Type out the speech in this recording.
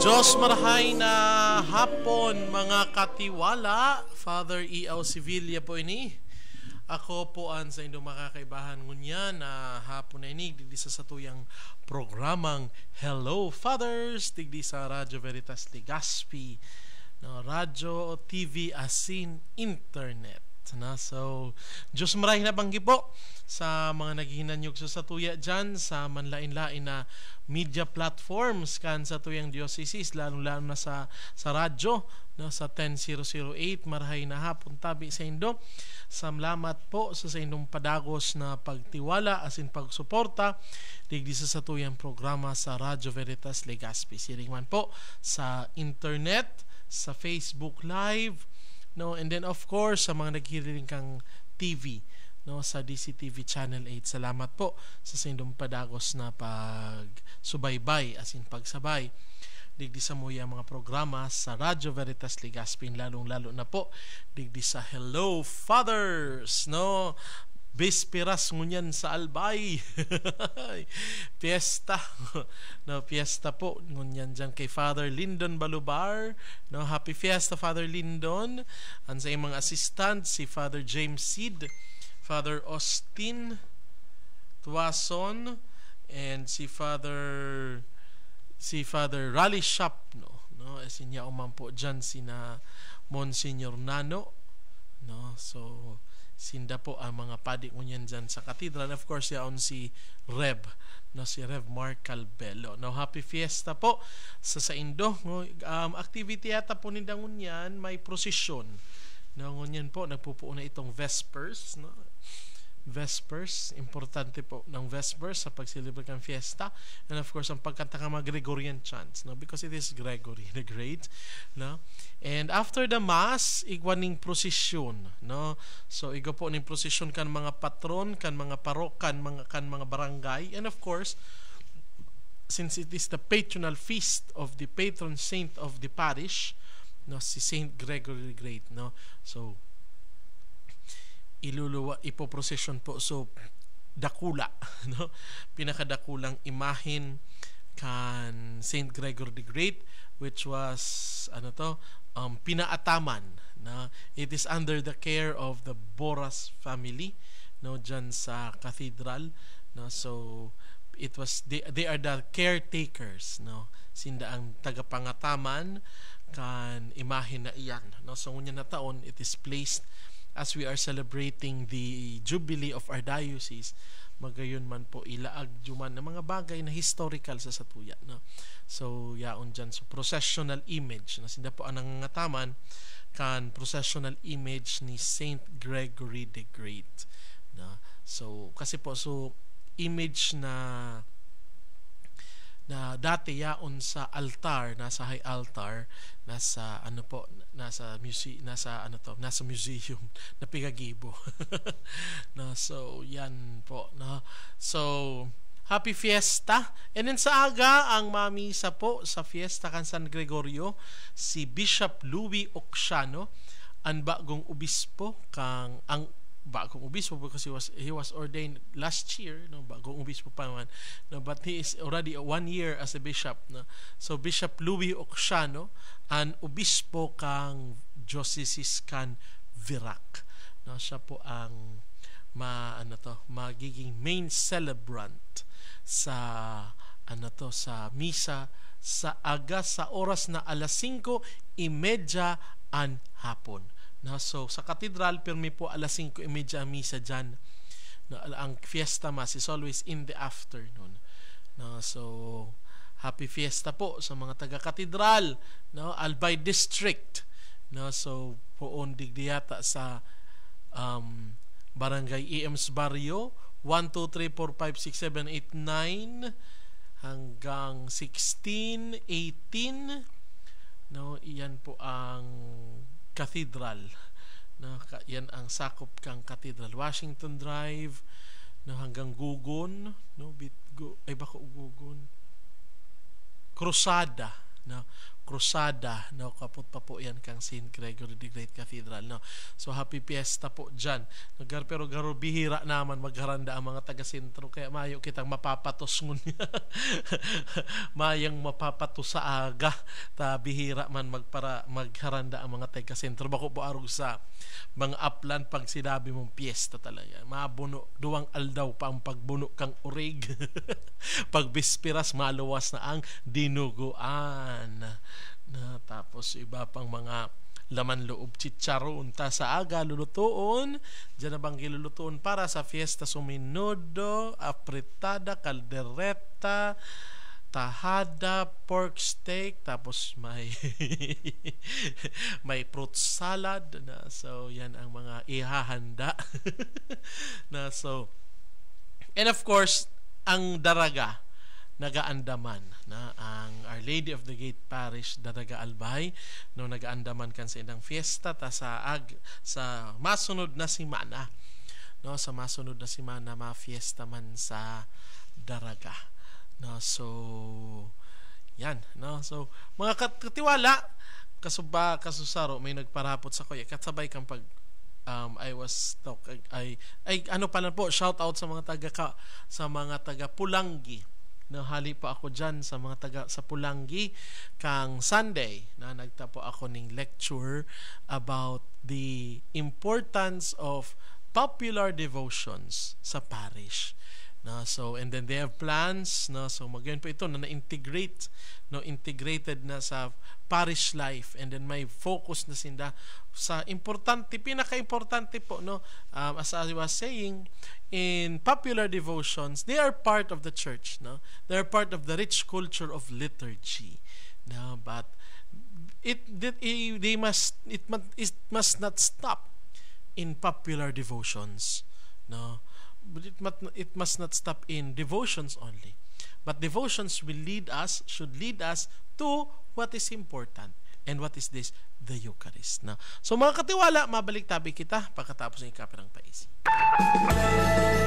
Diyos marahay na hapon mga katiwala. Father E.L. Sevilla po ini. Ako po an sa inyong makakaibahan ngunyan na hapon na ini digdi sa satuyang programang Hello Fathers digdi sa Radyo Veritas Legazpi, no, radyo, TV, asin internet. Na, so, Diyos marahay na banggi po sa mga naghihinanyog sa satuya dyan sa manlain-lain na media platforms kan sa tuyang diocese, lalo-lalo na sa radyo, no, sa 10008. Marahay na hapon tabi sa indo. Salamat po sa inyong padagos na pagtiwala asin pagsuporta digdi sa satuyang programa sa Radyo Veritas Legazpi. Siring man po sa internet, sa Facebook Live, no, and then of course sa mga naghihiling kang TV, no, sa DCTV Channel 8. Salamat po sa inyong padagos na pagsubaybay asin pagsabay digdi sa muya mga programa sa Radyo Veritas Legazpi, lalong-lalo na po digdi sa Hello Fathers, no. Bisperas ngunyan sa Albay. Fiesta. No, fiesta po ngunyan dyan kay Father Lyndon Balubar. No, happy fiesta Father Lyndon. Ang sa mga assistant si Father James Seed, Father Austin Tuason, and si Father Raleigh Shop, no, sinya umam po dyan sina Monsignor Nano, no. So sinda po ang mga padi ngunyan dyan sa katedral. Of course, yaon si Rev, no, si Rev Mark Calbelo. No, happy fiesta po sa indo. No, activity yata po nila ngunyan, may prosesyon. No, ngunyan po, nagpupuo na itong Vespers, no. Vespers, importante po ng Vespers sa pag-celebrate ng fiesta, and of course ang pagkanta ng mga Gregorian chants, no, because it is Gregory the Great, no. And after the mass igwaning prosesyon, no, so igo po ning prosesyon kan mga patron, kan mga parokan, kan mga barangay, and of course since it is the patronal feast of the patron saint of the parish, no, si Saint Gregory the Great, no, so ipoprosesyon po so dakula, no, pinakadakulang imahin kan Saint Gregory the Great, which was pinaataman, na it is under the care of the Boras family, no, dyan sa cathedral, no. So it was they are the caretakers, no, sinda ang tagapangataman kan imahin na iyan, no. So ngunya na taon it is placed as we are celebrating the jubilee of our diocese. Magayon man po ilaag juman ng mga bagay na historical sa satuya, no. So yaon dyan, so processional image, na sinda po ang nangangataman kan processional image ni Saint Gregory the Great, no. So kasi po so image na dati yaon sa altar, nasa high altar, nasa museum na Pigagibo. No, so yan po, no. So happy fiesta. And then sa aga ang mamisa po sa fiesta kan San Gregorio si Bishop Louis Oxiano, ang bagong obispo kang ang bagong obispo because he was ordained last year, no, bagong obispo pa naman, no, but he is already 1 year as a bishop, no. So Bishop Louis Oxiano an obispo kang diocese kan Virac, no, siya po ang magiging main celebrant sa sa misa sa aga sa oras na alas 5:30 an hapon. No, so sa katedral pirmi po alas 5:30 ang misa dyan, no, ang fiesta mass is always in the afternoon, no. So happy fiesta po sa mga taga-katedral, no, Albay District, no. So poon digdi yata sa Barangay EMS Barrio 1, 2, 3, 4, 5, 6, 7, 8, 9 hanggang 16, 18, no, iyan po ang cathedral, no, yan ang sakop kang cathedral. Washington Drive, no, hanggang Gugon, no, Gugon, Cruzada, no, krusada, no, kaput pa po yan kang St. Gregory the Great Cathedral, no. So happy fiesta po dyan. Pero garo bihira naman magharanda ang mga taga-sentro, kaya mayo kitang mapapatos ngunya. Mayang mapapatos sa aga, ta bihira man magharanda ang mga taga-sentro. Bako po arog sa mga upland pag sinabi mong fiesta talaga. Mabuno, duwang aldaw pa ang pagbuno kang urig. Pag bispiras, maluwas na ang dinuguan. Na tapos iba pang mga laman loob, chicharon ta sa aga lulutuon, dyan na bang gilulutuon para sa fiesta suminudo, apritada, caldereta, tahada, pork steak, tapos may may fruit salad na. So yan ang mga ihahanda. Na so, and of course ang daraga nagaandaman na ang Our Lady of the Gate Parish Daraga Albay, no, nagaandaman kan sa indang fiesta ta sa masunod na simana, no, sa masunod na simana ma-fiesta man sa Daraga, no. So yan, no. So mga katiwala, kasusaro may nagparapot sa kuya katsabay kang pag ano pala po, shout out sa mga taga Pulangi. Nahali po ako dyan sa mga taga sa Pulangi kang Sunday na nagtapo ako ng lecture about the importance of popular devotions sa parish. No, so and then they have plans, no, so magayon po ito na integrate, no, integrated na sa parish life, and then may focus na sinda sa pinaka-importante po, no, as I was saying, in popular devotions, they are part of the church, no, they are part of the rich culture of liturgy, no, but it must not stop in popular devotions, no. But it must not stop in devotions only. But devotions should lead us to what is important. And what is this? The Eucharist. No? So mga katiwala, mabalik tabi kita pagkatapos ng ikapirang paisi.